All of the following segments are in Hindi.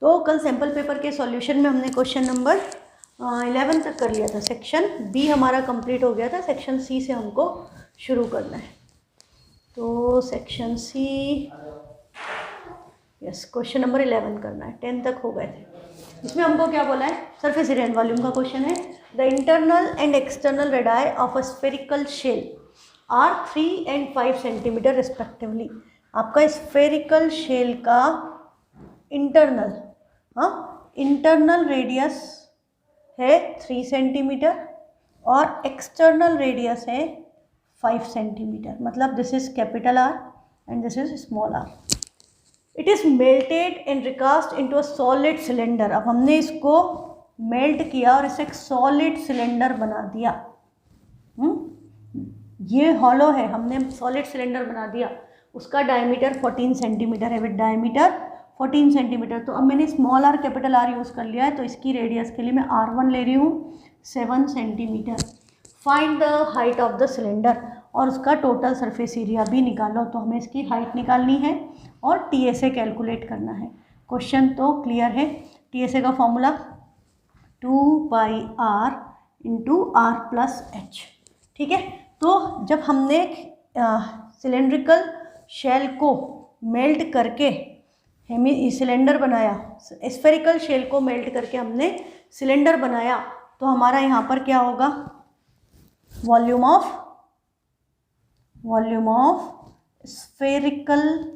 तो कल सैम्पल पेपर के सॉल्यूशन में हमने क्वेश्चन नंबर 11 तक कर लिया था। सेक्शन बी हमारा कंप्लीट हो गया था, सेक्शन सी से हमको शुरू करना है। तो section C, yes, question number 11 करना है। 10 तक हो गए थे। इसमें हमको क्या बोला है, सरफेस एरिया एंड वॉल्यूम का क्वेश्चन है। The internal and external radii of a spherical shell are 3 and 5 centimetre respectively. आपका स्फेरिकल शेल का इंटरनल, इंटरनल रेडियस है 3 सेंटीमीटर और एक्सटर्नल रेडियस है 5 सेंटीमीटर। मतलब this is capital R and this is small R. It is melted and recast into a solid cylinder. अब हमने इसको मेल्ट किया और इसे एक सॉलिड सिलेंडर बना दिया। ये हॉलो है, हमने सॉलिड सिलेंडर बना दिया। उसका डायमीटर 14 सेंटीमीटर है, विद डायमीटर 14 सेंटीमीटर। तो अब मैंने small are capital R use कर लिया है, तो इसकी रेडियस के लिए मैं R1 ले रही हूँ 7 centimetre. Find the height of the cylinder, और उसका टोटल सरफेस एरिया भी निकालो। तो हमें इसकी हाइट निकालनी है और TSA कैलकुलेट करना है। क्वेश्चन तो क्लियर है। TSA का फॉर्मूला 2πr × r+h। ठीक है। तो जब हमने सिलेंड्रिकल शेल को मेल्ट करके सिलेंडर बनाया, स्फेरिकल शेल को मेल्ट करके हमने सिलेंडर बनाया, तो हमारा यहाँ पर क्या होगा, वॉल्यूम ऑफ स्फेरिकल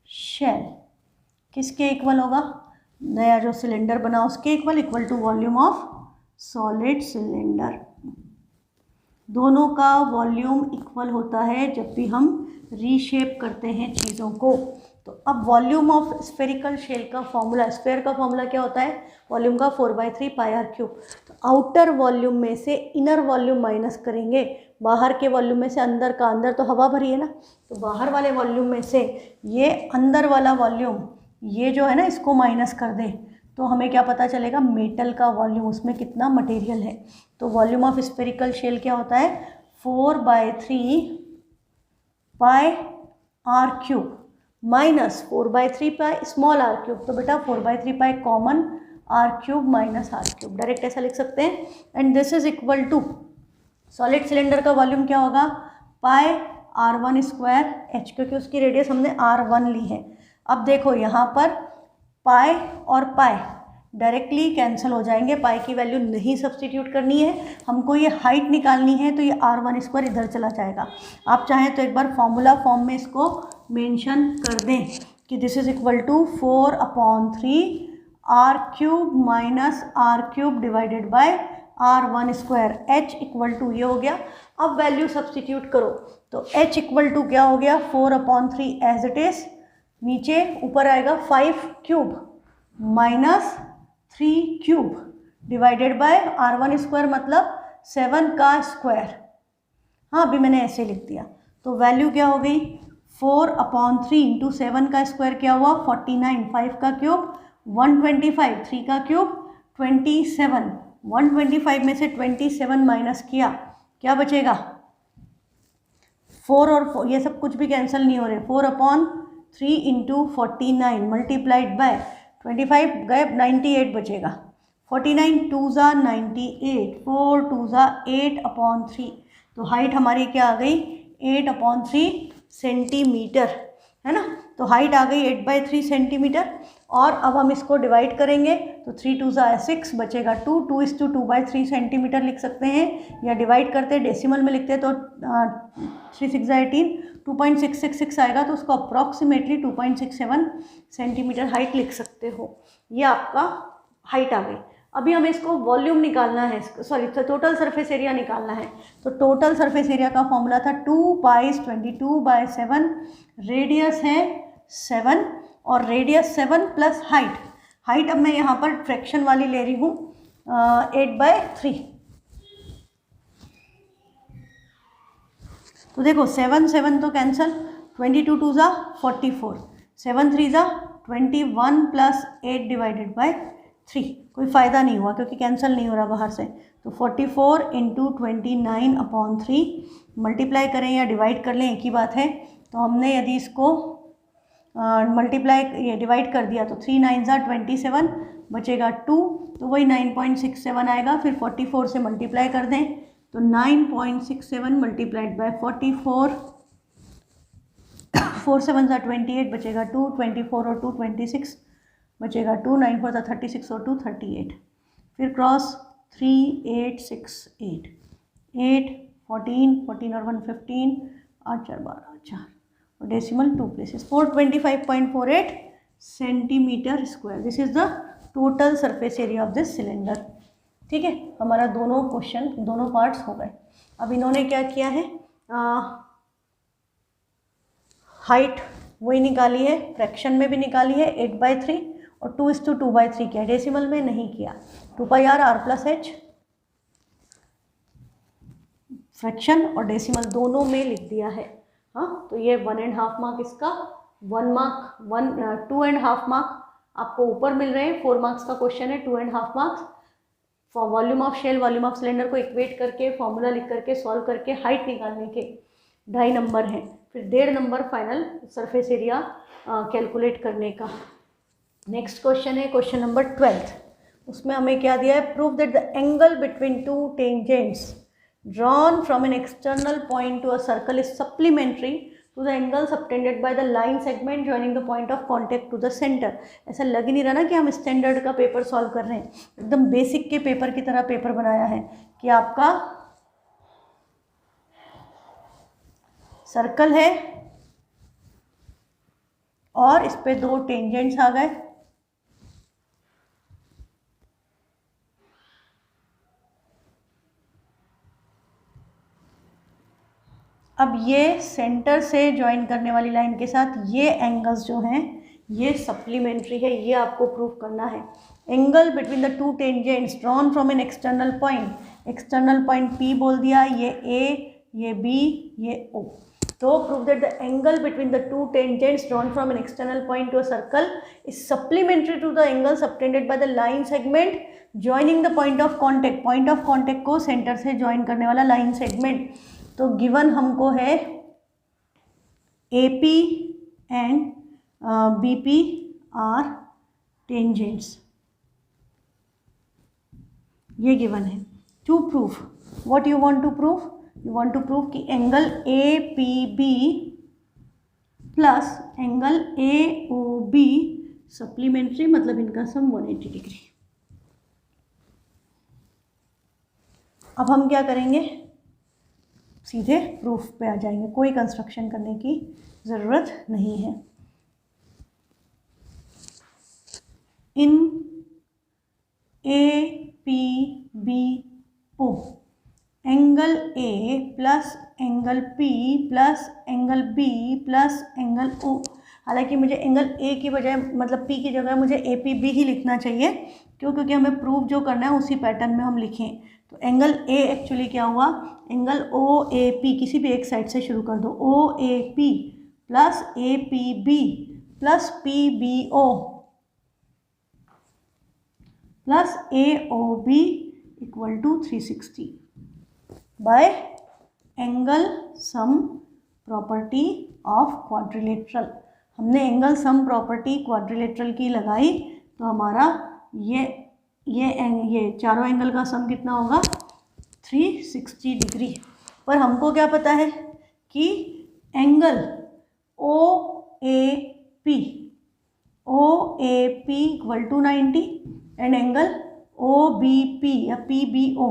शेल किसके इक्वल होगा, नया जो सिलेंडर बना उसके equal to volume of solid cylinder. दोनों का वॉल्यूम इक्वल होता है जब भी हम रीशेप करते हैं चीज़ों को। तो अब वॉल्यूम ऑफ स्फेरिकल शेल का फॉर्मूला, स्फेयर का फॉर्मूला क्या होता है, वॉल्यूम का 4/3πr³। तो आउटर वॉल्यूम में से इनर वॉल्यूम माइनस करेंगे, बाहर के वॉल्यूम में से अंदर का, अंदर तो हवा भरी है ना, तो बाहर वाले वॉल्यूम में से ये अंदर वाला वॉल्यूम, ये जो है ना, इसको माइनस कर दें तो हमें क्या पता चलेगा, मेटल का वॉल्यूम, उसमें कितना मटेरियल है। तो वॉल्यूम ऑफ स्फेरिकल शेल क्या होता है, 4/3πr³ माइनस 4/3π स्मॉल r³। तो बेटा 4/3π common r³ minus r³, direct ऐसा लिख सकते हैं। And this is equal to solid cylinder का वॉल्यूम क्या होगा, πr1²h, क्योंकि उसकी रेडियस हमने r1 ली है। अब देखो यहाँ पर पाई और पाई डायरेक्टली कैंसिल हो जाएंगे, पाई की वैल्यू नहीं सब्सटीट्यूट करनी है, हमको ये हाइट निकालनी है, तो ये r1² इधर चला जाएगा। आप चाहें तो एक बार फॉर्मूला फॉर्म में इसको मेंशन कर दें कि this is equal to 4/3r³ minus r³ divided by r1², h equal to ये हो गया। अब वैल्यू सब्सटीट्यूट करो तो h इक्वल टू क्या हो गया, 4/3 एज इट इज, नीचे ऊपर आएगा 5³ माइनस 3³ डिवाइडेड बाय r1² मतलब 7 का स्क्वायर। हाँ, अभी मैंने ऐसे लिख दिया। तो वैल्यू क्या हो गई, 4/3 × 7 का स्क्वायर क्या हुआ, 49, 5 का क्यूब 125, 3 का क्यूब 27, 125 में से 27 माइनस किया, क्या बचेगा, 4 और 4, ये सब कुछ भी कैंसिल नहीं हो रहे, 4/3 × 49 मल्टीप्लाइड बाय 25 गए, 98 बचेगा। 49 2 ज़ा 98, 4 2 ज़ा 8/3। तो हाइट हमारी क्या आ गई, 8/3 सेंटीमीटर, है ना। तो हाइट आ गई 8/3 सेंटीमीटर। और अब हम इसको डिवाइड करेंगे तो 3 2 ज़ा 6 बचेगा 2, 2:2/3 सेंटीमीटर लिख सकते हैं, या डिवाइड करते हैं डेसिमल में लिखते हैं तो 3 6 ज़ा 18, 2.666 आएगा, तो उसको अप्रॉक्सीमेटली 2.67 सेंटीमीटर हाइट लिख सकते हो। ये आपका हाइट आ गई। अभी हमें इसको वॉल्यूम निकालना है, सॉरी टोटल सरफेस एरिया निकालना है। तो टोटल सरफेस एरिया का फॉर्मूला था 2π 22/7, रेडियस है 7 और रेडियस 7 प्लस हाइट अब मैं यहाँ पर फ्रैक्शन वाली ले रही हूँ 8/3। तो देखो 7 7 तो कैंसल, 22 2 ज़ा 44, 7 3 ज़ा 21 प्लस 8 डिवाइडेड बाय 3, कोई फ़ायदा नहीं हुआ क्योंकि कैंसिल नहीं हो रहा बाहर से। तो 44 × 29/3 मल्टीप्लाई करें या डिवाइड कर लें एक ही बात है। तो हमने यदि इसको मल्टीप्लाई ये डिवाइड कर दिया तो 3 9 27 बचेगा 2, तो वही 9.67 आएगा। फिर 44 से मल्टीप्लाई कर दें तो 9.67 मल्टीप्लाइड बाय 44, 4 7 28 बचेगा 2, 24 और 2 26 बचेगा 2, 9 4 36 और 2 38। फिर क्रॉस 3 8 6 8 8 14 14 और 1 15 8 4 12 4 और decimal 2 places 425.48 centimetre square. This is the total surface area of this cylinder. ठीक है, हमारा दोनों क्वेश्चन दोनों पार्ट्स हो गए। अब इन्होंने क्या किया है, हाइट वही निकाली है, फ्रैक्शन में भी निकाली है 8/3 और 2:2/3 किया, डेसिमल में नहीं किया। 2πr r+h फ्रैक्शन और डेसिमल दोनों में लिख दिया है। हाँ, तो ये 1.5 मार्क इसका, 1 मार्क 2.5 मार्क आपको ऊपर मिल रहे हैं। 4 मार्क्स का क्वेश्चन है, 2.5 marks. Volume of shell, volume of cylinder को इक्वेट करके, फॉर्मूला लिख करके, सॉल्व करके हाइट निकालने के 2.5 नंबर हैं। फिर 1.5 number final surface area calculate करने का। नेक्स्ट क्वेश्चन है क्वेश्चन नंबर 12। उसमें हमें क्या दिया है, prove that the angle between two tangents drawn from an external point to a circle is supplementary to the angle subtended by the line segment joining the point of contact to the center। ऐसा लग नहीं रहा ना कि हम स्टैंडर्ड का पेपर सॉल्व कर रहे हैं, एकदम बेसिक के पेपर की तरह पेपर बनाया है कि आपका सर्कल है और इस पे 2 टेंजेंट्स आ गए। अब ये सेंटर से ज्वाइन करने वाली लाइन के साथ ये एंगल्स जो हैं ये सप्लीमेंट्री है, ये आपको प्रूव करना है। Angle between the two tangents drawn from an external point, external point P बोल दिया, ये A, ये B, ये O। तो prove that the angle between the two tangents drawn from an external point to a circle is supplementary to the angle subtended by the line segment joining the point of contact. Point of contact को सेंटर से ज्वाइन करने वाला लाइन सेगमेंट। तो गिवन हमको है AP and BP are tangents, ये गिवन है। To prove what you want to prove, you want to prove कि angle APB plus angle AOB supplementary, मतलब इनका सम 180 डिग्री। अब हम क्या करेंगे, सीधे प्रूफ पे आ जाएंगे, कोई कंस्ट्रक्शन करने की ज़रूरत नहीं है। इन APBO angle A plus angle P plus angle B plus angle O। हालांकि मुझे एंगल A की बजाय, मतलब P की जगह मुझे APB ही लिखना चाहिए, क्यों, क्योंकि हमें प्रूफ जो करना है उसी पैटर्न में हम लिखें। तो एंगल A एक्चुअली क्या हुआ, एंगल OAP, किसी भी एक साइड से शुरू कर दो, OAP plus APB plus PBO plus AOB equal to 360 by angle sum property of quadrilateral. हमने एंगल सम प्रॉपर्टी क्वाड्रिलेटरल की लगाई तो हमारा ये चारों एंगल का सम कितना होगा, 360 डिग्री। पर हमको क्या पता है कि angle OAP equal to 90 and angle OBP या PBO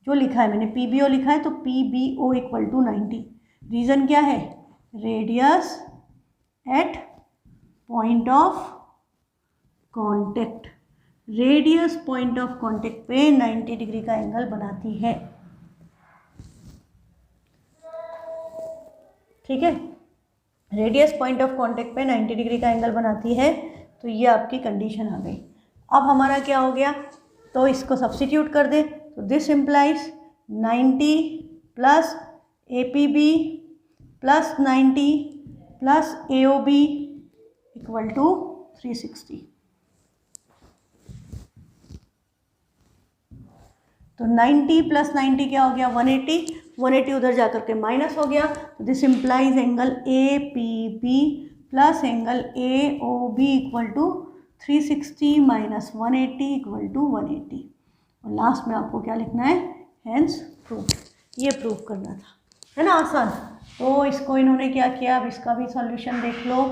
जो लिखा है मैंने, PBO लिखा है तो PBO इक्वल टू 90। रीज़न क्या है, radius at point of contact. Radius point of contact पे 90 डिग्री का एंगल बनाती है। ठीक है, रेडियस पॉइंट ऑफ कॉन्टेक्ट पे 90 डिग्री का एंगल बनाती है। तो ये आपकी कंडीशन आ गई। अब हमारा क्या हो गया, तो इसको सब्स्टिट्यूट कर दे, तो this implies 90 plus APB plus 90 plus AOB equal to 360। तो 90 प्लस 90 क्या हो गया, 180 उधर जा करके माइनस हो गया। तो this implies angle APB plus angle A O B equal to 360 minus 180 equal to 180। और लास्ट में आपको क्या लिखना है, हेंस प्रूव। ये प्रूव करना था, है ना, आसान। तो इसको इन्होंने क्या किया, अब इसका भी सॉल्यूशन देख लो।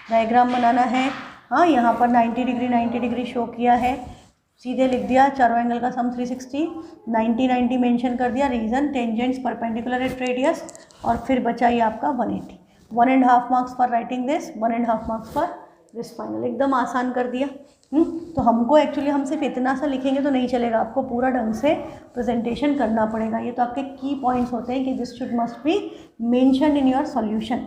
डायग्राम बनाना है, हाँ, यहाँ पर 90 डिग्री शो किया है, सीधे लिख दिया चारों एंगल का सम 360, 90 मेंशन कर दिया, reason tangents perpendicular at radius, और फिर बचा ये आपका 180। 1.5 marks for writing this, 1.5 marks for this final. एकदम आसान कर दिया। तो हमको एक्चुअली हम सिर्फ इतना सा लिखेंगे तो नहीं चलेगा, आपको पूरा ढंग से प्रेजेंटेशन करना पड़ेगा। ये तो आपके की पॉइंट्स होते हैं कि this should must be mention in your solution.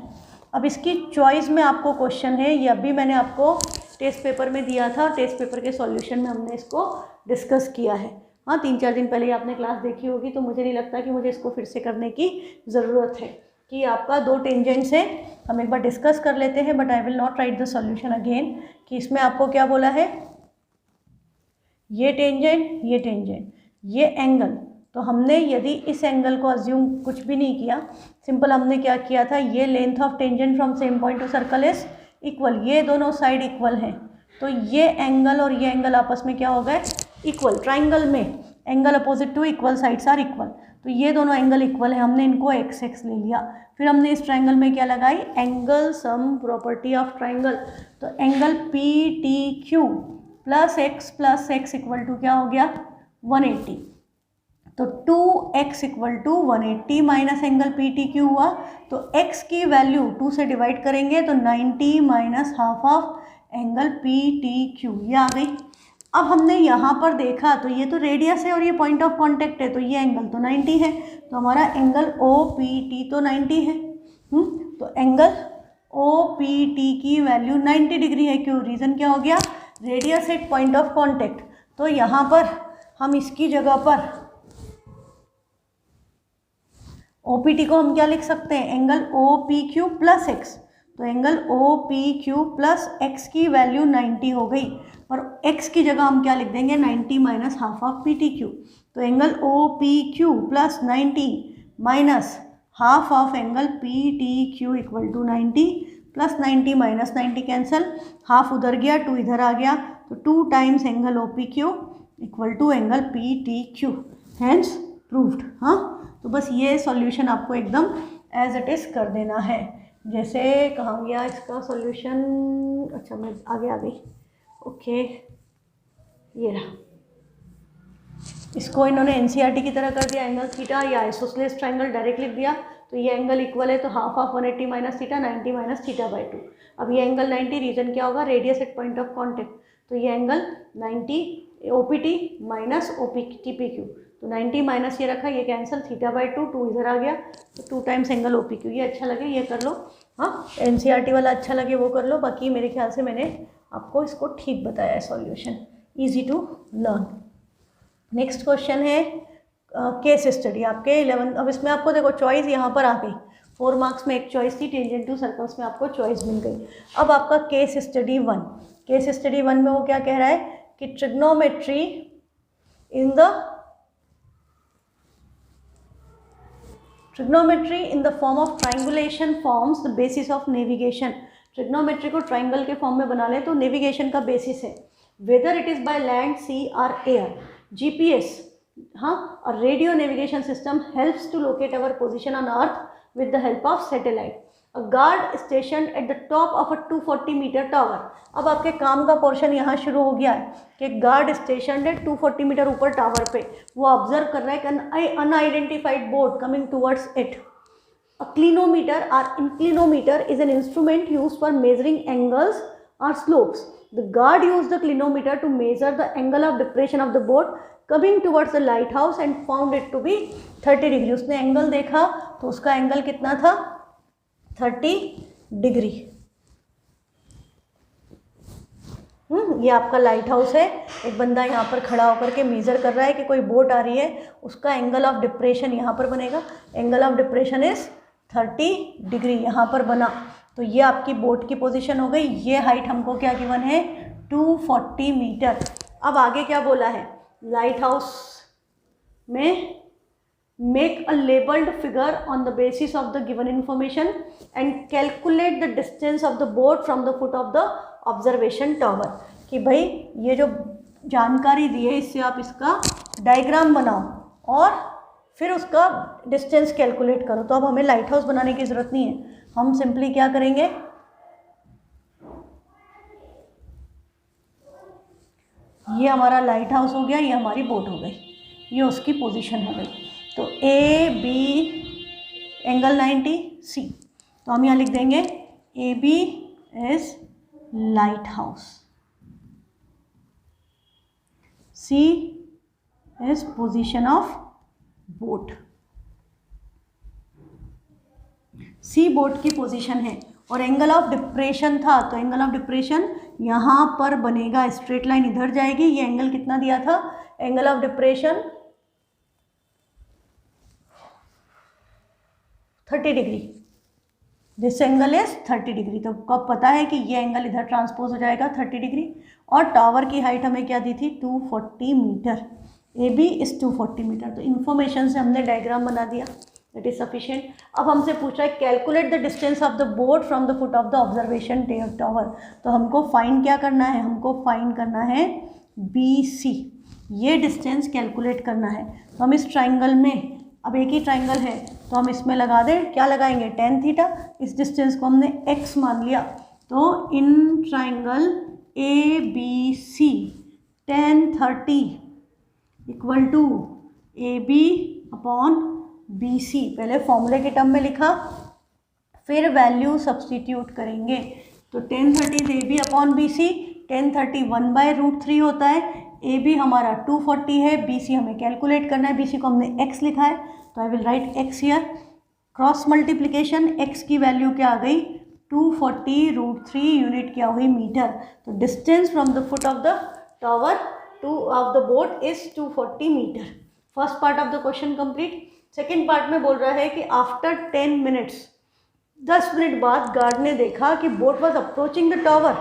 अब इसकी चॉइस में आपको क्वेश्चन है, ये अभी मैंने आपको टेस्ट पेपर में दिया था, टेस्ट पेपर के सॉल्यूशन में हमने इसको डिस्कस किया है। हाँ, 3-4 दिन पहले आपने क्लास देखी होगी, तो मुझे नहीं लगता कि मुझे इसको फिर से करने की ज़रूरत है। कि आपका 2 टेंजेंट्स है, हम एक बार डिस्कस कर लेते हैं, but I will not right the solution again. कि इसमें आपको क्या बोला है, ये टेंजेंट, ये एंगल। तो हमने यदि इस एंगल को अज्यूम कुछ भी नहीं किया, सिंपल हमने क्या किया था, ये length of tangent from same point two circle is equal, ये दोनों साइड इक्वल हैं, तो ये एंगल और ये एंगल आपस में क्या हो गए, इक्वल। ट्राइंगल में angle opposite to equal sides are equal, तो ये दोनों एंगल इक्वल है, हमने इनको एक्स एक्स ले लिया। फिर हमने इस ट्राइंगल में क्या लगाई, angle sum property of triangle. तो angle P T Q plus X equal to क्या हो गया, 180। तो 2x equal to 180 minus angle P T Q हुआ। तो x की वैल्यू 2 से डिवाइड करेंगे तो 90 minus half of angle P T Q, ये आ गई। अब हमने यहाँ पर देखा तो ये तो रेडियस है और ये पॉइंट ऑफ कांटेक्ट है, तो ये एंगल तो 90 है, तो हमारा एंगल ओ पी टी तो 90 है। तो एंगल ओ पी टी की वैल्यू 90 डिग्री है। क्यों, रीज़न क्या हो गया, radius at point of contact. तो यहाँ पर हम इसकी जगह पर OPT को हम क्या लिख सकते हैं, एंगल OPQ प्लस एक्स। तो एंगल OPQ प्लस एक्स की वैल्यू 90 हो गई, और x की जगह हम क्या लिख देंगे, 90 माइनस हाफ ऑफ PTQ। तो angle OPQ plus 90 minus half of angle PTQ equal to 90, plus 90 minus 90 cancel, half उधर गया, 2 इधर आ गया, तो 2 times angle OPQ equal to angle PTQ, hence proved. हाँ, तो बस ये सॉल्यूशन आपको एकदम एज इट इज़ कर देना है। जैसे कहाँ गया इसका सॉल्यूशन, अच्छा मैं आगे आ गई, ओके, ये रहा। इसको इन्होंने NCERT की तरह कर दिया, एंगल थीटा या आइसोसेलेस ट्रायंगल डायरेक्ट लिख दिया। तो ये एंगल इक्वल है, तो half of 180 minus theta, 90 minus theta by 2। अब ये एंगल 90, रीजन क्या होगा, radius at point of contact, तो ये एंगल 90 OPT माइनस OPTPQ, तो 90 माइनस ये रखा, ये कैंसिल, थीटा बाई 2, 2 इधर आ गया, तो 2 टाइम्स एंगल OPQ। ये अच्छा लगे ये कर लो, हाँ, NCERT वाला अच्छा लगे वो कर लो। बाकी मेरे ख्याल से मैंने आपको इसको ठीक बताया है solution, easy to learn. Next question है केस स्टडी आपके 11। अब इसमें आपको देखो चॉइस यहाँ पर आ गई, 4 मार्क्स में एक चॉइस थी, टेंजेंट टू सर्कल्स में आपको चॉइस मिल गई। अब आपका केस स्टडी 1, केस स्टडी 1 में वो क्या कह रहा है कि trigonometry in the form of triangulation forms the basis of navigation. Trigonometry को ट्राइंगल के फॉर्म में बना ले तो नेविगेशन का बेसिस है, whether it is by land, sea or air. GPS, हाँ, और radio navigation system helps to locate our position on earth with the help of satellite. A guard station at the top of a 240 meter tower. अब आपके काम का पोर्शन यहाँ शुरू हो गया है कि गार्ड स्टेशन है 240 मीटर ऊपर टावर पे, वो ऑब्जर्व कर रहा है कि unidentified board coming towards it. A clinometer or inclinometer is an instrument used for measuring angles or slopes. The guard used the clinometer to measure the angle of depression of the boat coming towards the lighthouse and found it to be 30 degree. उसने एंगल देखा तो उसका एंगल कितना था, 30 डिग्री। ये आपका लाइट हाउस है, एक बंदा यहाँ पर खड़ा होकर के मेजर कर रहा है कि कोई बोट आ रही है, उसका एंगल ऑफ डिप्रेशन यहाँ पर बनेगा, angle of depression is 30 degree यहाँ पर बना। तो ये आपकी बोट की पोजीशन हो गई। ये हाइट हमको क्या गिवन है, 240 मीटर। अब आगे क्या बोला है, लाइट हाउस में make a labeled figure on the basis of the given information and calculate the distance of the boat from the foot of the observation tower। कि भाई ये जो जानकारी दी है इससे आप इसका डायग्राम बनाओ और फिर उसका डिस्टेंस कैलकुलेट करो। तो अब हमें लाइट हाउस बनाने की ज़रूरत नहीं है, हम सिंपली क्या करेंगे, ये हमारा लाइट हाउस हो गया, ये हमारी बोट हो गई, ये उसकी पोजीशन हो गई। तो ए बी एंगल 90 सी, तो हम यहाँ लिख देंगे A B is lighthouse, C is position of boat. C boat की पोजीशन है और एंगल ऑफ डिप्रेशन था, तो एंगल ऑफ डिप्रेशन यहाँ पर बनेगा, स्ट्रेट लाइन इधर जाएगी। ये एंगल कितना दिया था, angle of depression 30 degree, this angle is 30 degree. तो कब पता है कि ये एंगल इधर ट्रांसपोज हो जाएगा 30 डिग्री। और टावर की हाइट हमें क्या दी थी, 240 metre, A B is 240 metre. तो इन्फॉर्मेशन से हमने डायग्राम बना दिया, दैट इज सफिशिएंट। अब हमसे पूछा है calculate the distance of the boat from the foot of the observation tower. तो हमको फाइंड क्या करना है, हमको फाइंड करना है बी सी, ये डिस्टेंस कैलकुलेट करना है। तो हम इस ट्राइंगल में, अब एक ही ट्राइंगल है तो हम इसमें लगा दें, क्या लगाएंगे, tan थीटा। इस डिस्टेंस को हमने x मान लिया। तो in triangle A B C tan 30 equal to A B upon B C, पहले फॉर्मूले के टर्म में लिखा, फिर वैल्यू सब्सटीट्यूट करेंगे। तो tan 30 A B upon B C, tan 30 1/√3 होता है, ए बी हमारा 240 है, बी सी हमें कैलकुलेट करना है, बी सी को हमने x लिखा है, तो I will write x here. Cross multiplication, x की वैल्यू क्या आ गई, 240√3 यूनिट क्या हुई, मीटर। तो distance from the foot of the tower to of the boat is 240 metre. First part of the question complete. Second part में बोल रहा है कि आफ्टर 10 मिनट्स, 10 मिनट बाद गार्ड ने देखा कि boat was approaching the tower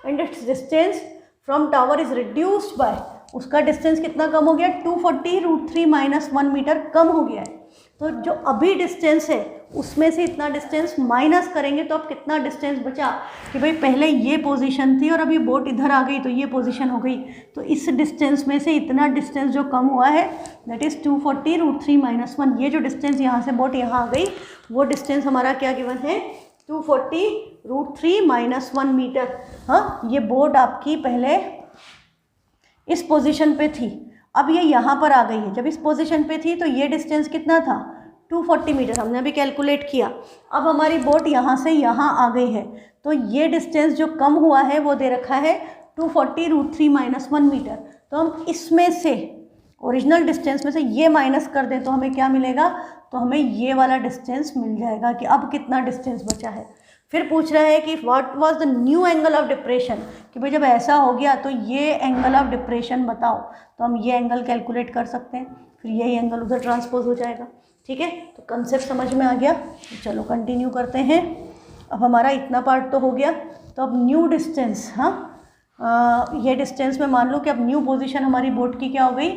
and its distance from tower is reduced by, उसका डिस्टेंस कितना कम हो गया, 240√3 - 1 मीटर कम हो गया है। तो जो अभी डिस्टेंस है उसमें से इतना डिस्टेंस माइनस करेंगे तो अब कितना डिस्टेंस बचा, कि भाई पहले ये पोजीशन थी और अभी बोट इधर आ गई तो ये पोजीशन हो गई। तो इस डिस्टेंस में से इतना डिस्टेंस जो कम हुआ है दैट इज़ 240√3 - 1। ये जो डिस्टेंस यहाँ से बोट यहाँ आ गई वो डिस्टेंस हमारा क्या गिवन है, 240√3 - 1 मीटर। हाँ, ये बोट आपकी पहले इस पोजीशन पे थी, अब ये यहाँ पर आ गई है। जब इस पोजीशन पे थी तो ये डिस्टेंस कितना था, 240 मीटर, हमने अभी कैलकुलेट किया। अब हमारी बोट यहाँ से यहाँ आ गई है, तो ये डिस्टेंस जो कम हुआ है वो दे रखा है 240√3 - 1 मीटर। तो हम इसमें से, ओरिजिनल डिस्टेंस में से ये माइनस कर दें तो हमें क्या मिलेगा, तो हमें ये वाला डिस्टेंस मिल जाएगा कि अब कितना डिस्टेंस बचा है। फिर पूछ रहा है कि what was the new angle of depression, कि भाई जब ऐसा हो गया तो ये एंगल ऑफ डिप्रेशन बताओ। तो हम ये एंगल कैलकुलेट कर सकते हैं, फिर यही एंगल उधर ट्रांसपोज हो जाएगा। ठीक है, तो कंसेप्ट समझ में आ गया। तो चलो कंटिन्यू करते हैं। अब हमारा इतना पार्ट तो हो गया, तो अब न्यू डिस्टेंस, हाँ ये डिस्टेंस में मान लो कि अब न्यू पोजीशन हमारी बोट की क्या हो गई,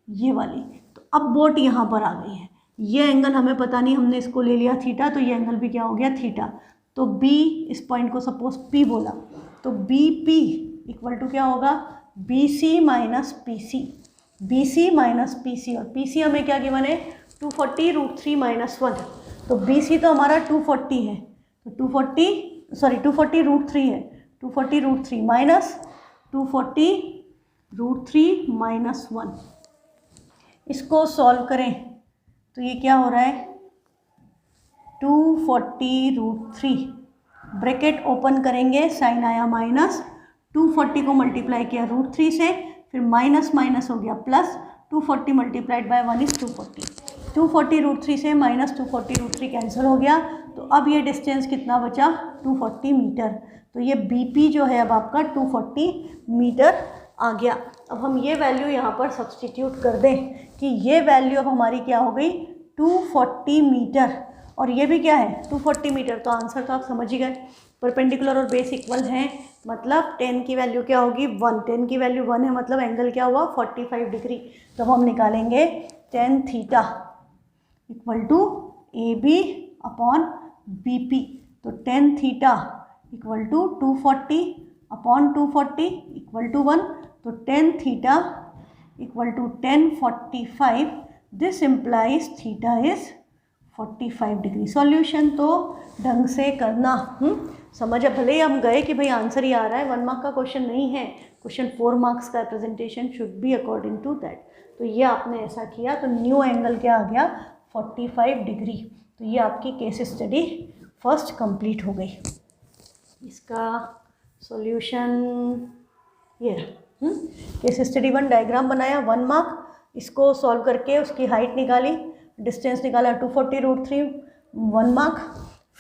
ये वाली। तो अब बोट यहाँ पर आ गई है, ये एंगल हमें पता नहीं, हमने इसको ले लिया थीटा, तो ये एंगल भी क्या हो गया, थीटा। तो B, इस पॉइंट को सपोज P बोला, तो BP इक्वल टू क्या होगा, BC minus PC, BC minus PC, और PC हमें क्या गिवन है, 240√3 - 1। तो BC तो हमारा 240 है, तो 240√3 है, 240√3 माइनस 240√3 - 1। इसको सॉल्व करें तो ये क्या हो रहा है, 240√3, ब्रैकेट ओपन करेंगे, साइन आया माइनस, 240 को मल्टीप्लाई किया √3 से, फिर माइनस माइनस हो गया प्लस, 240 मल्टीप्लाइड बाय 1 इज 240, 240√3 से माइनस 240√3 कैंसिल हो गया। तो अब ये डिस्टेंस कितना बचा, 240 मीटर। तो ये BP जो है अब आपका 240 मीटर आ गया। अब हम ये वैल्यू यहाँ पर सब्सटीट्यूट कर दें कि ये वैल्यू अब हमारी क्या हो गई, 240 मीटर, और ये भी क्या है 240 मीटर। तो आंसर तो आप समझ ही गए, परपेंडिकुलर और बेस इक्वल हैं, मतलब 10 की वैल्यू क्या होगी 1, 10 की वैल्यू 1 है, मतलब एंगल क्या हुआ 45 डिग्री। तो हम निकालेंगे tan theta equal to A B upon B P. तो tan theta equal to 240 upon 240 equal to 1। तो tan theta equal to 1045। This implies theta is 45 degree. Solution तो ढंग से करना। समझ, भले ही हम गए कि भाई आंसर ही आ रहा है, 1 मार्क का क्वेश्चन नहीं है, क्वेश्चन 4 मार्क्स का। Presentation should be according to that. तो ये आपने ऐसा किया तो न्यू एंगल क्या आ गया, 45 डिग्री। तो ये आपकी केस स्टडी फर्स्ट कंप्लीट हो गई। इसका सॉल्यूशन ये केस स्टडी 1 डायग्राम बनाया, 1 मार्क। इसको सॉल्व करके उसकी हाइट निकाली, डिस्टेंस निकाला 240√3, 1 मार्क।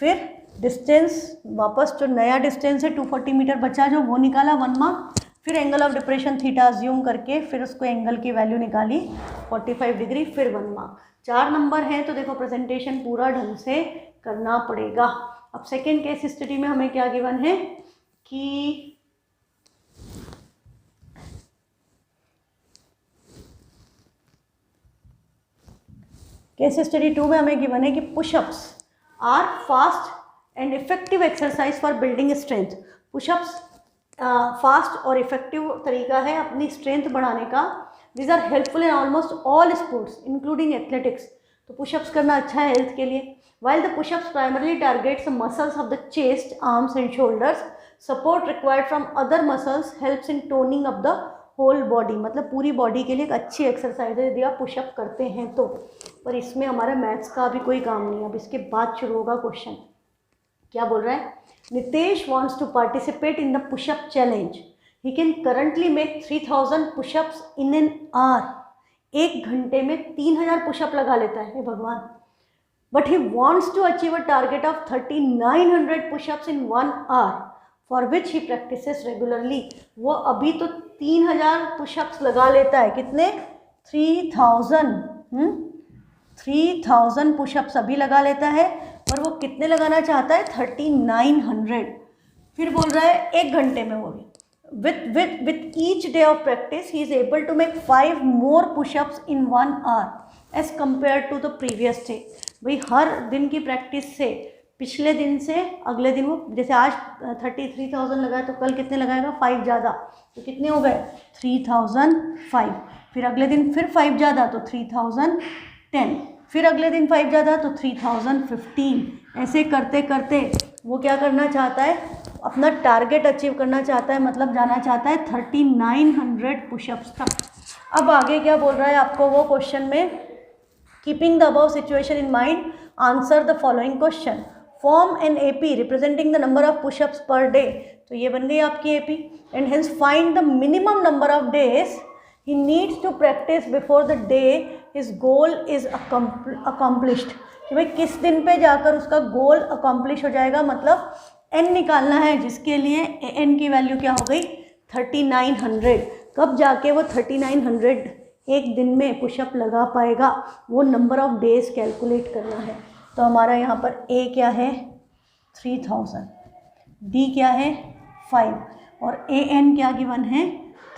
फिर डिस्टेंस वापस जो नया डिस्टेंस है 240 मीटर बचा जो वो निकाला, 1 मार्क। फिर angle of depression theta assume करके फिर उसको एंगल की वैल्यू निकाली 45 डिग्री, फिर 1 मार्क। 4 नंबर हैं तो देखो प्रेजेंटेशन पूरा ढंग से करना पड़ेगा। अब सेकेंड केस स्टडी में हमें क्या गिवन है कि केस स्टडी 2 में हमें गिवन है कि pushups are fast and effective exercise for building strength. Pushups fast और इफेक्टिव तरीका है अपनी स्ट्रेंथ बढ़ाने का। These are helpful in almost all sports including athletics. तो पुशअप्स करना अच्छा है हेल्थ के लिए। While the pushups primarily targets muscles of the chest, arms and shoulders, support required from other muscles helps in toning of the whole body. मतलब पूरी बॉडी के लिए एक अच्छी एक्सरसाइज है यदि आप पुशअप करते हैं तो। पर इसमें हमारा मैथ्स का भी कोई काम नहीं है। अब इसके बाद शुरू होगा क्वेश्चन। क्या बोल रहा है, Nitesh wants to participate in the pushup challenge. He can currently make 3000 pushups in an hour. 1 घंटे में 3000 पुशअप लगा लेता है भगवान। But he wants to achieve a target of 3900 pushups in 1 hour for which he practises regularly. वो अभी तो 3000 पुशअप्स लगा लेता है। कितने, 3000 पुशअप्स अभी लगा लेता है, पर वो कितने लगाना चाहता है, 3900। फिर बोल रहा है 1 घंटे में वो भी। With each day of practice, he is able to make 5 more push-ups in 1 hour as compared to the previous day। भाई हर दिन की प्रैक्टिस से पिछले दिन से अगले दिन वो, जैसे आज 33,000 लगाया तो कल कितने लगाएगा, 5 ज़्यादा, तो कितने हो गए 3005। फिर अगले दिन फिर 5 ज़्यादा तो 3010, फिर अगले दिन 5 ज़्यादा तो 3015। ऐसे करते करते वो क्या करना चाहता है, अपना टारगेट अचीव करना चाहता है, मतलब जाना चाहता है 3900 पुशअप्स तक। अब आगे क्या बोल रहा है आपको वो क्वेश्चन में, keeping the above situation in mind answer the following question. Form an AP representing the number of pushups per day. तो ये बन गई आपकी AP. And hence find the minimum number of days he needs to practise before the day his goal is accomplished. कि भाई किस दिन पे जाकर उसका गोल अकम्प्लिश हो जाएगा, मतलब एन निकालना है, जिसके लिए एन की वैल्यू क्या हो गई 3900। कब जाके वो 3900 एक दिन में पुशअप लगा पाएगा, वो नंबर ऑफ डेज कैलकुलेट करना है। तो हमारा यहाँ पर ए क्या है 3000, डी क्या है 5 और ए एन क्या गिवन है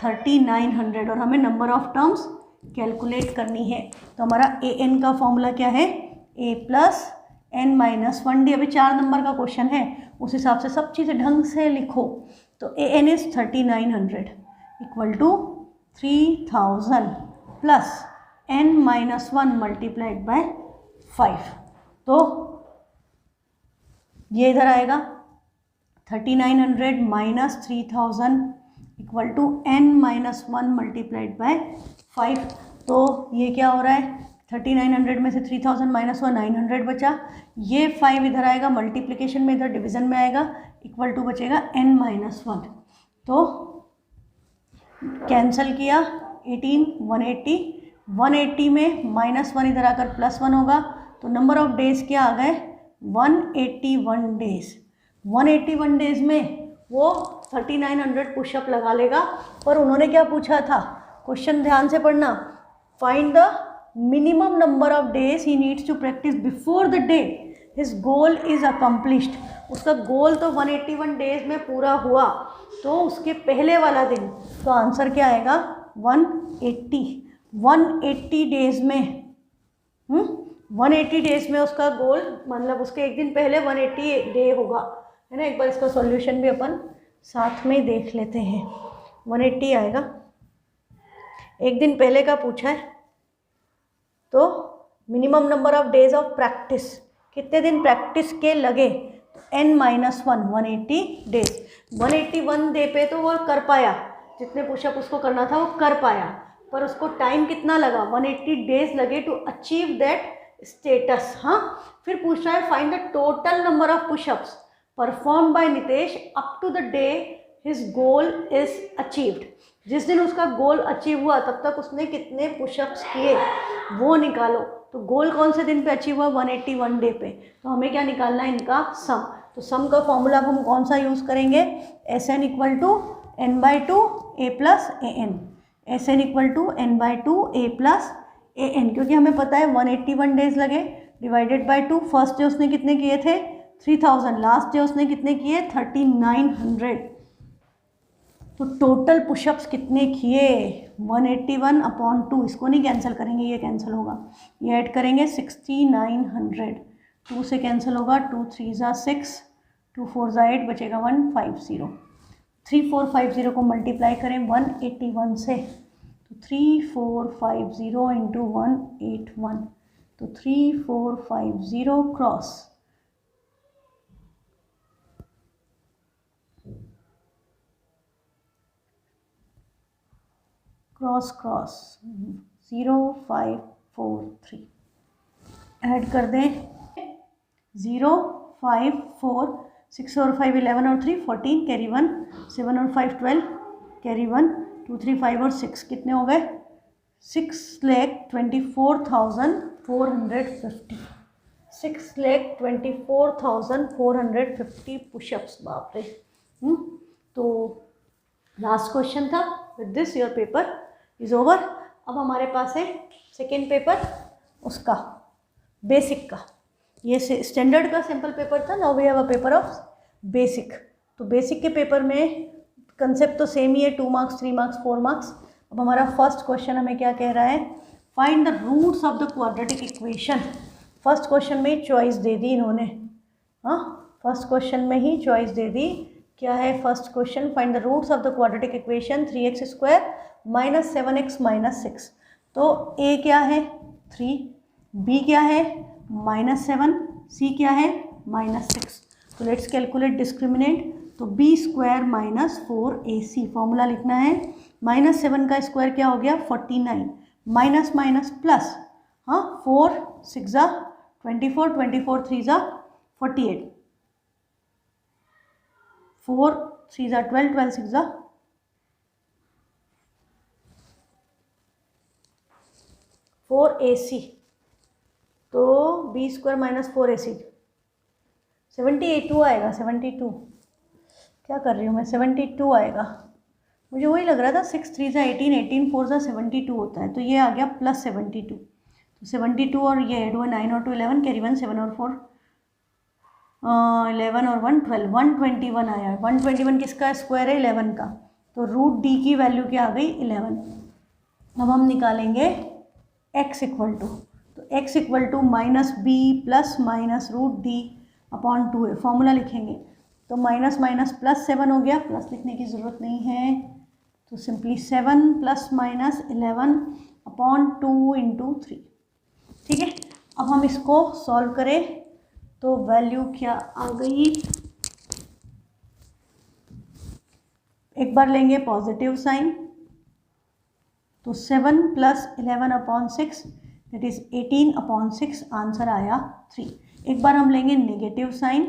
3900, और हमें नंबर ऑफ टर्म्स कैलकुलेट करनी है। तो हमारा ए एन का फॉर्मूला क्या है, ए प्लस एन माइनस 1 डी। अभी 4 नंबर का क्वेश्चन है, उस हिसाब से सब चीज़ें ढंग से लिखो। तो A N is 3900 equal to 3000 plus N minus 1 multiplied by 5। तो ये इधर आएगा 3900 minus 3000 equal to N minus 1 multiplied by 5। तो ये क्या हो रहा है, 3900 में से 3000 माइनस 1 900 बचा। ये 5 इधर आएगा मल्टीप्लिकेशन में, इधर डिवीज़न में आएगा, इक्वल टू बचेगा n माइनस 1। तो कैंसिल किया 18 180 में माइनस 1 इधर आकर प्लस 1 होगा। तो नंबर ऑफ डेज़ क्या आ गए 181 डेज़। 181 डेज़ में वो 3900 पुशअप लगा लेगा। पर उन्होंने क्या पूछा था, क्वेश्चन ध्यान से पढ़ना, find the minimum number of days he needs to practise before the day his goal is accomplished. उसका गोल तो 181 डेज में पूरा हुआ, तो उसके पहले वाला दिन, तो आंसर क्या आएगा 180 डेज में 180 डेज में उसका गोल, मतलब उसके एक दिन पहले 180 डे होगा, है ना। एक बार इसका सॉल्यूशन भी अपन साथ में देख लेते हैं। 180 आएगा, एक दिन पहले का पूछा है, तो minimum number of days of practice, कितने दिन प्रैक्टिस के लगे, n-1 180 डेज। 181 डे पे तो वो कर पाया, जितने पुशअप उसको करना था वो कर पाया, पर उसको टाइम कितना लगा, 180 डेज लगे टू अचीव दैट स्टेटस। हाँ, फिर पूछ रहा है find the total number of pushups perform by Nitesh up to the day his goal is achieved. जिस दिन उसका गोल अचीव हुआ तब तक उसने कितने पुशअप्स किए वो निकालो। तो गोल कौन से दिन पे अचीव हुआ, 181 डे पे, तो हमें क्या निकालना है, इनका सम। तो सम का फॉर्मूला हम कौन सा यूज़ करेंगे, Sn equal to n/2 a plus an, Sn equal to n/2 a plus an, क्योंकि हमें पता है 181 डेज लगे, डिवाइडेड बाय 2। फर्स्ट डे उसने कितने किए थे, 3000, लास्ट डे उसने कितने किए, 3900। तो टोटल पुशअप्स कितने किए, 181/2, इसको नहीं कैंसिल करेंगे, ये कैंसिल होगा, ये ऐड करेंगे 6900, 2 से कैंसिल होगा, 2 3 ज़ा 6, 2 4 ज़ा 8, बचेगा 150। 3450 को मल्टीप्लाई करें 181 से, तो 3450 इंटू 181, तो 3450 क्रॉस क्रॉस क्रॉस 0543 ऐड कर दें, 0 5 4 6 और 5 11 और 3 14, कैरी 1, 7 और 5 12, कैरी 1, 2 3 5 और 6 कितने हो गए, 6,24,450, 6,24,450 पुशअप्स, बाप रे। तो लास्ट क्वेश्चन था, with this your paper is over. अब हमारे पास है सेकेंड पेपर, उसका बेसिक का, ये स्टैंडर्ड का सिंपल पेपर था, now we have a paper of basic. तो बेसिक के पेपर में कंसेप्ट तो सेम ही है, 2 मार्क्स 3 मार्क्स 4 मार्क्स। अब हमारा फर्स्ट क्वेश्चन हमें क्या कह रहा है, find the roots of the quadratic equation. First question में चॉइस दे दी इन्होंने, हाँ, फर्स्ट क्वेश्चन में ही चॉइस दे दी। क्या है first question, find the roots of the quadratic equation 3x² - 7x - 6। तो a क्या है 3, b क्या है -7, c क्या है -6। तो लेट्स कैलकुलेट डिस्क्रिमिनेंट। तो b² - 4ac, फॉर्मूला लिखना है, -7 का स्क्वायर क्या हो गया 49, माइनस माइनस प्लस, हाँ 4 6 ज़ा 24, 24 3 ज़ा 48, 4 3 ज़ा 12, 12 6 ज़ा 4ac। तो b² - 4ac 72 आएगा, 72, क्या कर रही हूँ मैं, 72 आएगा। मुझे वही लग रहा था 6 3 ज़ा 18, 18 4 ज़ा 72 होता है, तो ये आ गया +72। तो 72 और ये ऐड हुआ, 9 और 2 11, कैरी 1, 7 और 4 11 और 1 12, 121 आया। 121 किसका स्क्वायर है, 11 का। तो रूट डी की वैल्यू क्या आ गई 11। अब हम निकालेंगे x इक्वल टू, तो x equal to -b plus minus root D upon 2 है, फॉर्मूला लिखेंगे। तो माइनस माइनस +7 हो गया, प्लस लिखने की ज़रूरत नहीं है, तो सिंपली 7 + -11 अपॉन 2 × 3, ठीक है। अब हम इसको सॉल्व करें तो वैल्यू क्या आ गई, एक बार लेंगे पॉजिटिव साइन, तो 7 + 11/6 दैट इज़ 18/6, आंसर आया 3। एक बार हम लेंगे नेगेटिव साइन,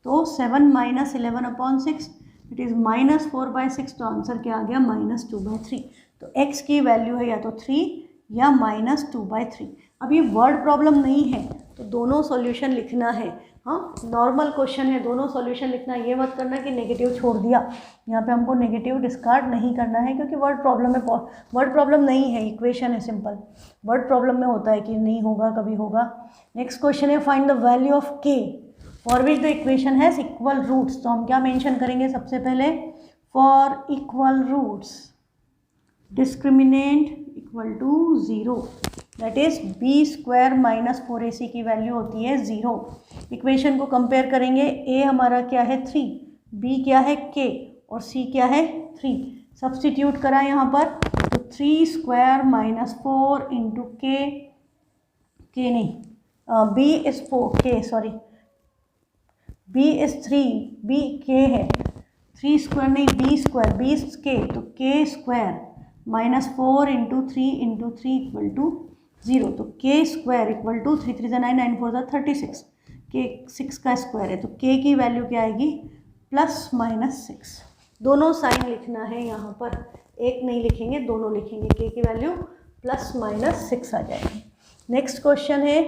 तो 7 - 11/6 इट इज़ -4/6, तो आंसर क्या आ गया -2/3। तो x की वैल्यू है या तो 3 या -2/3। अब ये वर्ड प्रॉब्लम नहीं है तो दोनों सॉल्यूशन लिखना है, हाँ नॉर्मल क्वेश्चन है, दोनों सॉल्यूशन लिखना। ये मत करना कि नेगेटिव छोड़ दिया, यहाँ पे हमको नेगेटिव डिस्कार्ड नहीं करना है, क्योंकि वर्ड प्रॉब्लम में, वर्ड प्रॉब्लम नहीं है, इक्वेशन है सिंपल। वर्ड प्रॉब्लम में होता है कि नहीं होगा कभी होगा। नेक्स्ट क्वेश्चन है find the value of k for which the equation has equal roots. तो हम क्या मेंशन करेंगे सबसे पहले, for equal roots discriminant equal to 0, that is B square minus 4ac की वैल्यू होती है 0। इक्वेशन को कंपेयर करेंगे, ए हमारा क्या है 3, बी क्या है k और c क्या है 3। सब्सटीट्यूट करा यहाँ पर तो 3 स्क्वायर माइनस 4 इंटू के नहीं B is 4 k sorry B is 3 B k है 3 स्क्वायर नहीं B square B is k तो k square minus 4 into 3 into 3 equal to 0 तो k square equal to 3 3 9 9 4 36 k 6 का स्क्वायर है तो k की वैल्यू क्या आएगी प्लस माइनस 6। दोनों साइन लिखना है यहाँ पर, एक नहीं लिखेंगे दोनों लिखेंगे, k की वैल्यू प्लस माइनस 6 आ जाएगी। नेक्स्ट क्वेश्चन है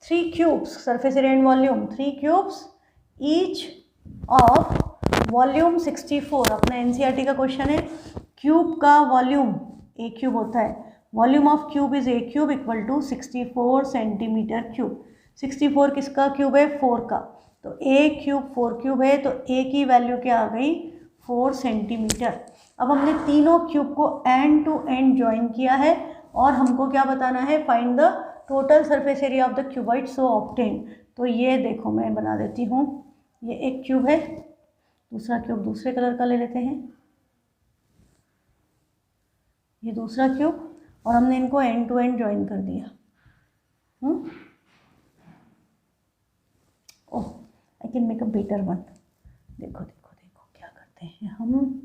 3 cubes surface area and volume 3 cubes each of volume 64। अपना एनसीईआरटी का क्वेश्चन है, क्यूब का वॉल्यूम ए क्यूब होता है, volume of cube is A cube equal to 64 centimetre cube. 64 किसका क्यूब है 4 का, तो ए क्यूब 4 क्यूब है तो ए की वैल्यू क्या आ गई 4 सेंटीमीटर। अब हमने तीनों क्यूब को एंड टू एंड ज्वाइन किया है और हमको क्या बताना है, find the total surface area of the cuboid so obtain. तो ये देखो मैं बना देती हूँ, ये एक क्यूब है, दूसरा क्यूब दूसरे कलर का ले लेते हैं, ये दूसरा क्यूब और हमने इनको एंड टू एंड ज्वाइन कर दिया। Oh I can make a better one. देखो देखो देखो क्या करते हैं हम,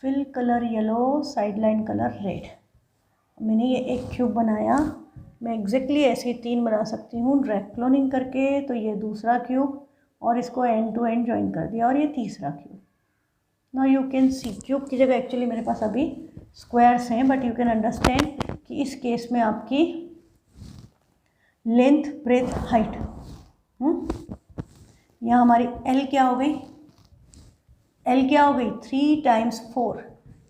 fill colour yellow side line colour red. मैंने ये एक क्यूब बनाया, मैं एग्जैक्टली ऐसे ही 3 बना सकती हूँ ड्रैग क्लोनिंग करके। तो ये दूसरा क्यूब और इसको एंड टू एंड ज्वाइन कर दिया और ये तीसरा cube. Now you can see cube की जगह एक्चुअली मेरे पास अभी स्क्वायर्स हैं, बट यू कैन अंडरस्टैंड कि इस केस में आपकी लेंथ ब्रेथ हाइट यहाँ हमारी L क्या हो गई, L क्या हो गई 3 टाइम्स 4,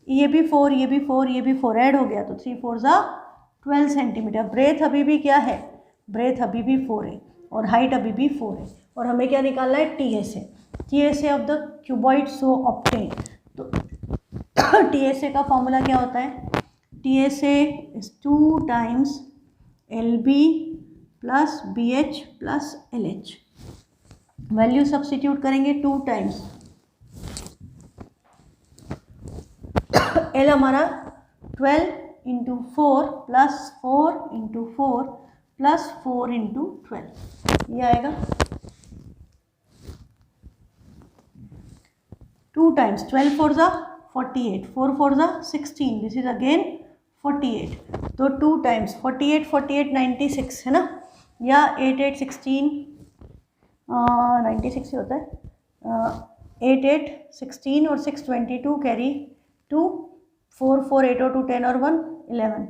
ये भी 4 ये भी 4 ये भी 4 ऐड हो गया तो 3 4 ज़ा 12 सेंटीमीटर। ब्रेथ अभी भी क्या है, ब्रेथ अभी भी 4 है और हाइट अभी भी 4 है और हमें क्या निकालना है TSA of the cuboid so obtain. तो TSA का फॉर्मूला क्या होता है, TSA is 2 times LB plus BH plus LH। Value substitute करेंगे 2 टाइम्स L हमारा 12 into 4 plus 4 into 4 plus 4 into 12, ये आएगा 2 टाइम्स 12 4 ज़ा 48 4 4 ज़ा 16, दिस इज अगेन 48। तो 2 टाइम्स 48 48 96 है ना, या 8 8 16 96 ही होता है, 8 8 16 और 6 22 कैरी 2 4 4 8 और 2 10 और 1 11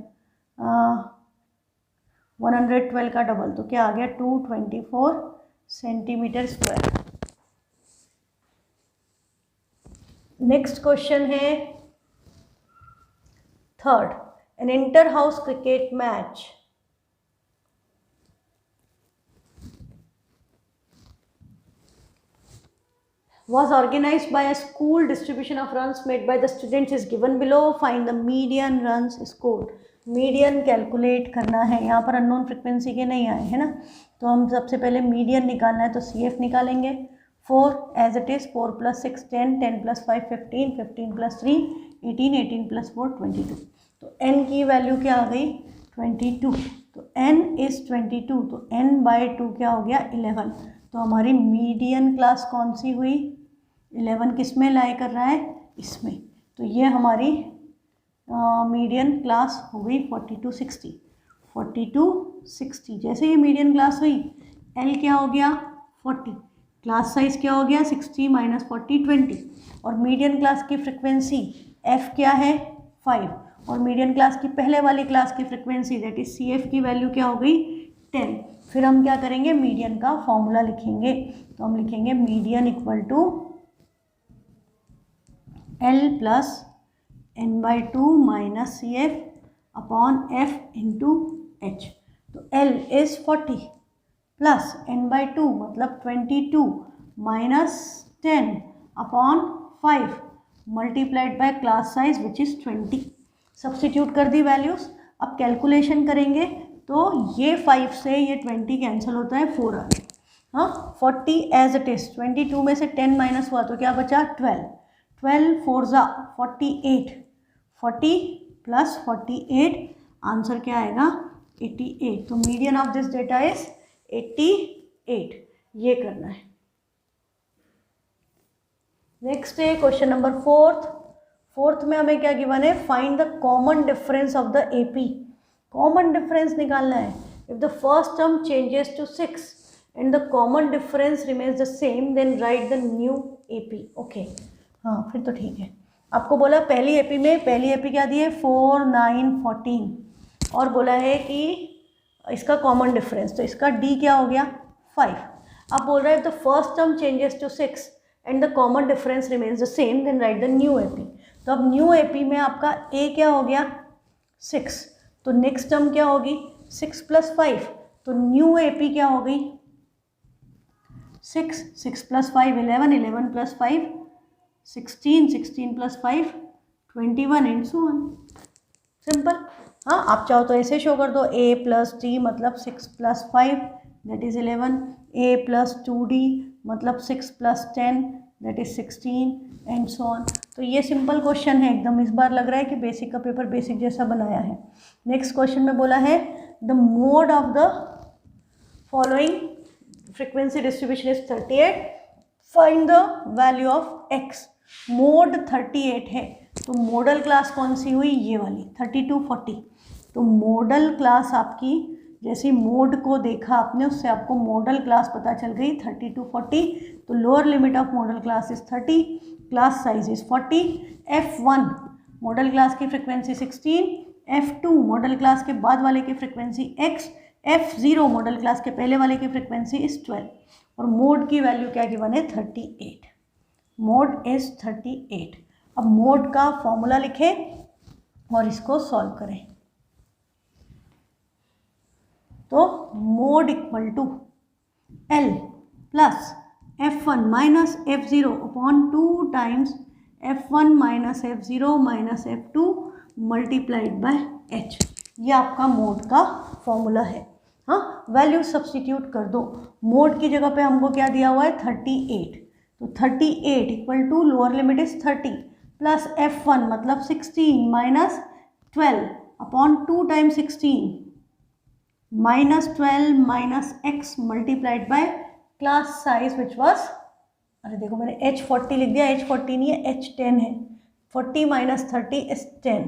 112 का डबल तो क्या आ गया 224 सेंटीमीटर स्क्वायर। नेक्स्ट क्वेश्चन है third, an inter house cricket match was organized by a school. Distribution of runs made by the students is given below. Find the median runs scored. Median calculate करना है, यहाँ पर अननोन फ्रिक्वेंसी के नहीं आए है ना, तो हम सबसे पहले मीडियन निकालना है तो CF निकालेंगे। 4 एज इट इज़ 4 + 6 10 10 + 5 15 15 + 3 18 18 + 4 22। तो n की वैल्यू क्या आ गई 22, तो n इज़ 22 तो n/2 क्या हो गया 11। तो हमारी मीडियन क्लास कौन सी हुई, 11 किस में लाई कर रहा है इसमें, तो ये हमारी मीडियन क्लास हो गई 42 60 42 60। जैसे ये मीडियन क्लास हुई L क्या हो गया 40, क्लास साइज क्या हो गया 60 - 40 20 और मीडियन क्लास की फ्रिक्वेंसी F क्या है 5 और मीडियन क्लास की पहले वाली क्लास की फ्रिक्वेंसी दैट इज CF की वैल्यू क्या हो गई 10। फिर हम क्या करेंगे मीडियन का फॉर्मूला लिखेंगे, तो हम लिखेंगे median equal to L + n/2 - CF upon F into H। तो L इज़ 40 प्लस n/2 मतलब 22 minus 10 upon 5 multiplied by class size which is 20। Substitute कर दी वैल्यूज़। अब कैलकुलेशन करेंगे तो ये 5 से ये 20 कैंसिल होता है, 4 आ गए। हाँ, 40 एज इट इज, 22 में से 10 माइनस हुआ तो क्या बचा 12, 12 4 ज़ा 48, 40 प्लस 48, आंसर क्या आएगा 88। तो median of this data is 88, ये करना है। नेक्स्ट है क्वेश्चन नंबर फोर्थ में हमें क्या गिवन है, find the common difference of the AP. Common difference निकालना है। If the first term changes to 6 and the common difference remains the same then write the new AP. Okay, हाँ फिर तो ठीक है। आपको बोला पहली एपी क्या दी है 4 9 14 और बोला है कि इसका कॉमन डिफरेंस, तो इसका डी क्या हो गया 5। अब बोल रहा है the first term changes to 6 and the common difference remains the same then write the new AP. तो अब न्यू एपी में आपका ए क्या हो गया 6, तो नेक्स्ट टर्म क्या होगी 6 + 5, तो न्यू एपी क्या हो गई 6, 6 + 5 11, 11 + 5 16, 16 + 5 21 एंड सो ऑन। सिंपल। हाँ, आप चाहो तो ऐसे शो कर दो, a + d मतलब 6 + 5 दैट इज़ 11, a + 2d मतलब 6 + 10 that is 16 and so on. तो ये सिंपल क्वेश्चन है एकदम। इस बार लग रहा है कि बेसिक का पेपर बेसिक जैसा बनाया है। नेक्स्ट क्वेश्चन में बोला है the mode of the following frequency distribution is 38, find the value of x। Mode 38 है, तो मॉडल क्लास कौन सी हुई ये वाली 32 40। तो मॉडल क्लास आपकी, जैसे मोड को देखा आपने उससे आपको मॉडल क्लास पता चल गई 32 40। तो lower limit of model class is 30, class size is 40। F1 model class की फ्रिक्वेंसी 16, F2 मॉडल क्लास के बाद वाले की frequency x, F0 model class के पहले वाले की फ्रिक्वेंसी इज 12 और मोड की वैल्यू क्या गिवन है 38। Mode is 38। अब मोड का फॉर्मूला लिखें और इसको सॉल्व करें। तो mode equal to L plus F1 minus F0 upon 2 times F1 minus F0 minus F2 multiplied by H। ये आपका मोड का फॉर्मूला है। हाँ, वैल्यू सब्स्टिट्यूट कर दो। मोड की जगह पे हमको क्या दिया हुआ है 38, तो 38 equal to lower limit is 30 plus F1 मतलब 16 minus 12 upon 2 times 16 minus 12 minus x multiplied by class size which was, अरे देखो मैंने H40 लिख दिया, H40 नहीं है H10 है। 40 minus 30 is 10।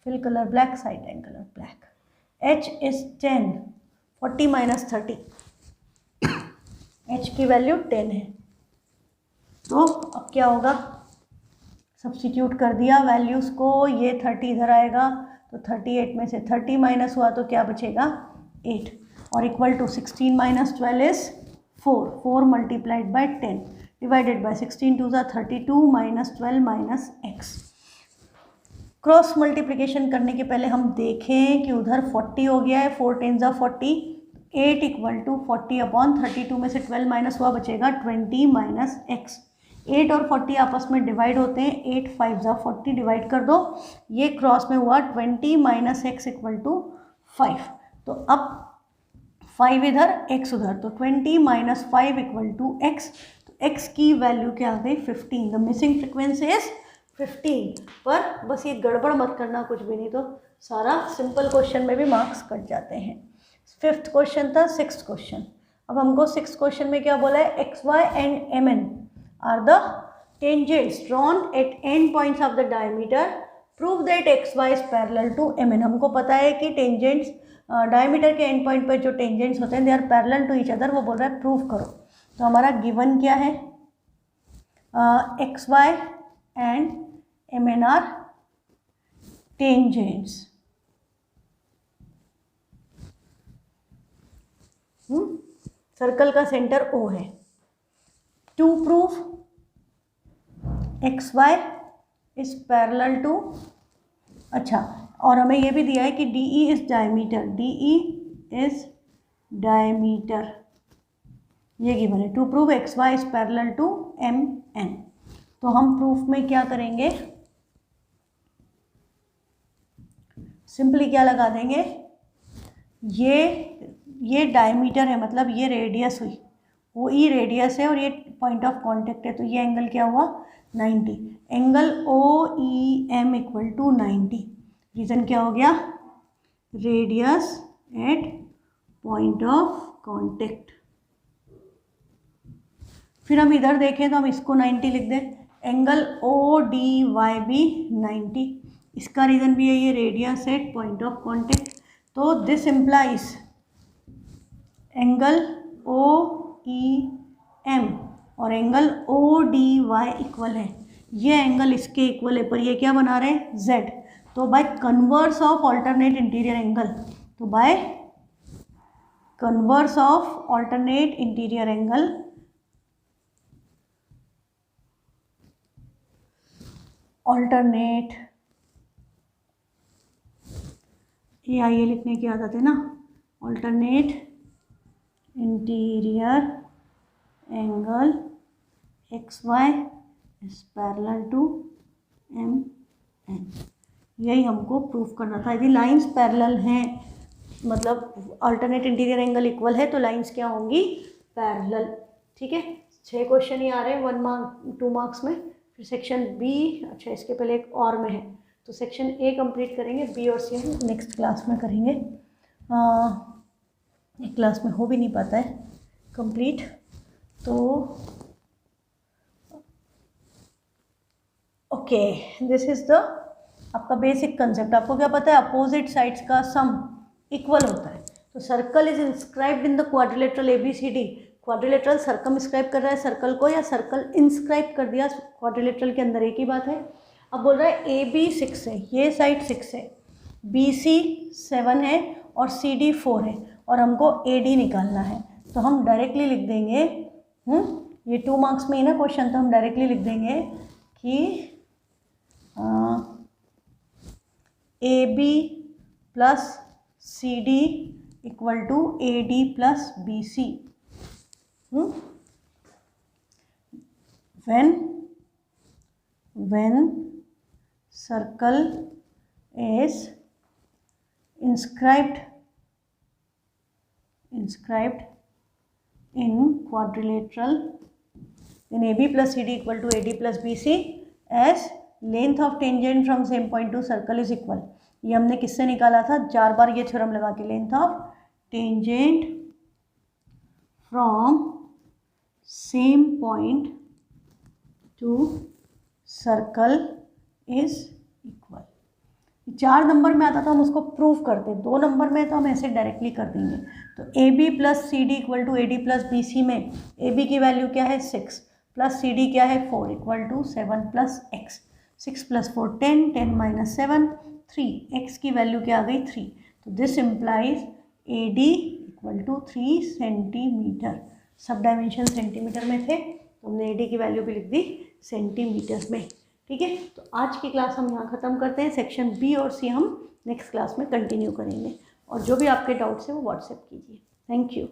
Fill colour black, side line colour black. H is 10, 40 minus 30, H की वैल्यू 10 है। तो अब क्या होगा, सब्स्टिट्यूट कर दिया वैल्यूज़ को, ये 30 इधर आएगा तो 38 में से 30 माइनस हुआ तो क्या बचेगा 8 और equal to 16 minus 12 is 4, 4 multiplied by 10 divided by 16 2 = 32 minus 12 minus x। Cross multiplication करने के पहले हम देखें कि उधर 40 हो गया है, 4 10 = 40, 8 इक्वल टू 40 अपॉन 32 में से 12 माइनस हुआ बचेगा 20 माइनस x। 8 और 40 आपस में डिवाइड होते हैं, 8 5 = 40 डिवाइड कर दो, ये क्रॉस में हुआ 20 माइनस x इक्वल टू 5। तो अब 5 इधर x उधर, तो 20 माइनस 5 इक्वल टू x। तो x की वैल्यू क्या आ गई 15। The missing frequency is 15। पर बस ये गड़बड़ मत करना कुछ भी, नहीं तो सारा सिंपल क्वेश्चन में भी मार्क्स कट जाते हैं। 5th क्वेश्चन था। 6th क्वेश्चन, अब हमको 6th क्वेश्चन में क्या बोला है, XY and MN are the tangents drawn at end points of the diameter. Prove that XY is parallel to MN। हमको पता है कि टेंजेंट्स डायमीटर के एंड पॉइंट पर जो टेंजेंट्स होते हैं they are parallel to each other. वो बोल रहा है प्रूव करो। तो हमारा गिवन क्या है, XY and MN are tangents. Circle का सेंटर O है। To proof XY is parallel to, अच्छा, और हमें ये भी दिया है कि DE is diameter, DE is diameter, ये गिवन है। To prove XY is parallel to MN। तो हम प्रूफ में क्या करेंगे, सिंपली क्या लगा देंगे, ये डायमीटर है, मतलब ये रेडियस हुई, वो ई रेडियस है और ये पॉइंट ऑफ कांटेक्ट है, तो ये एंगल क्या हुआ 90। Angle O E M equal to 90। Reason क्या हो गया, radius at point of contact. फिर हम इधर देखें तो हम इसको 90 लिख दें, एंगल ओ डी वाई भी 90। इसका रीज़न भी है ये radius at point of contact. तो this implies angle O E M और angle O D Y equal है, ये एंगल इसके इक्वल है, पर ये क्या बना रहे हैं z। तो by converse of alternate interior angle, तो by converse of alternate interior angle alternate, ये आइए लिखने की आदत है ना, alternate interior angle X Y is parallel to M N. यही हमको प्रूफ करना था। यदि लाइंस पैरेलल हैं, मतलब अल्टरनेट इंटीरियर एंगल इक्वल है, तो लाइंस क्या होंगी, पैरेलल। ठीक है, 6 क्वेश्चन ही आ रहे हैं 1 मार्क 2 मार्क्स में। फिर सेक्शन बी, अच्छा इसके पहले एक और में है, तो सेक्शन ए कंप्लीट करेंगे, बी और सी हम नेक्स्ट क्लास में करेंगे। एक क्लास में हो भी नहीं पाता है कंप्लीट। तो ओके, दिस इज़ द आपका बेसिक कंसेप्ट। आपको क्या पता है, अपोजिट साइड्स का सम इक्वल होता है। तो circle is inscribed in the quadrilateral ABCD। Quadrilateral circum inscribe कर रहा है सर्कल को, या सर्कल इंस्क्राइब कर दिया क्वाड्रिलेटरल के अंदर, एक ही बात है। अब बोल रहा है AB 6 है, ये साइड 6 है, BC 7 है और CD 4 है, और हमको AD निकालना है। तो हम डायरेक्टली लिख देंगे, ये 2 मार्क्स में ही ना क्वेश्चन, तो हम डायरेक्टली लिख देंगे कि AB plus CD equal to AD plus BC। when circle is inscribed in quadrilateral, then AB plus CD equal to AD plus BC as length of tangent from same point to circle is equal। ये हमने किससे निकाला था, 4 बार ये थ्योरम लगा के, length of tangent from same point two circle is equal. 4 number में आता तो हम उसको प्रूव करते, 2 नंबर में तो हम ऐसे डायरेक्टली कर देंगे। तो AB plus CD equal to AD plus BC में AB की वैल्यू क्या है 6 प्लस CD क्या है 4 equal to 7 plus x। 6 plus 4 10, 10 minus 7 3, x की वैल्यू क्या आ गई 3। तो this implies AD equal to 3 centimetre. सब डायमेंशन सेंटीमीटर में थे, तो हमने AD की वैल्यू भी लिख दी सेंटीमीटर में। ठीक है, तो आज की क्लास हम यहाँ ख़त्म करते हैं। सेक्शन बी और सी हम नेक्स्ट क्लास में कंटिन्यू करेंगे, और जो भी आपके डाउट्स हैं वो व्हाट्सएप कीजिए। Thank you.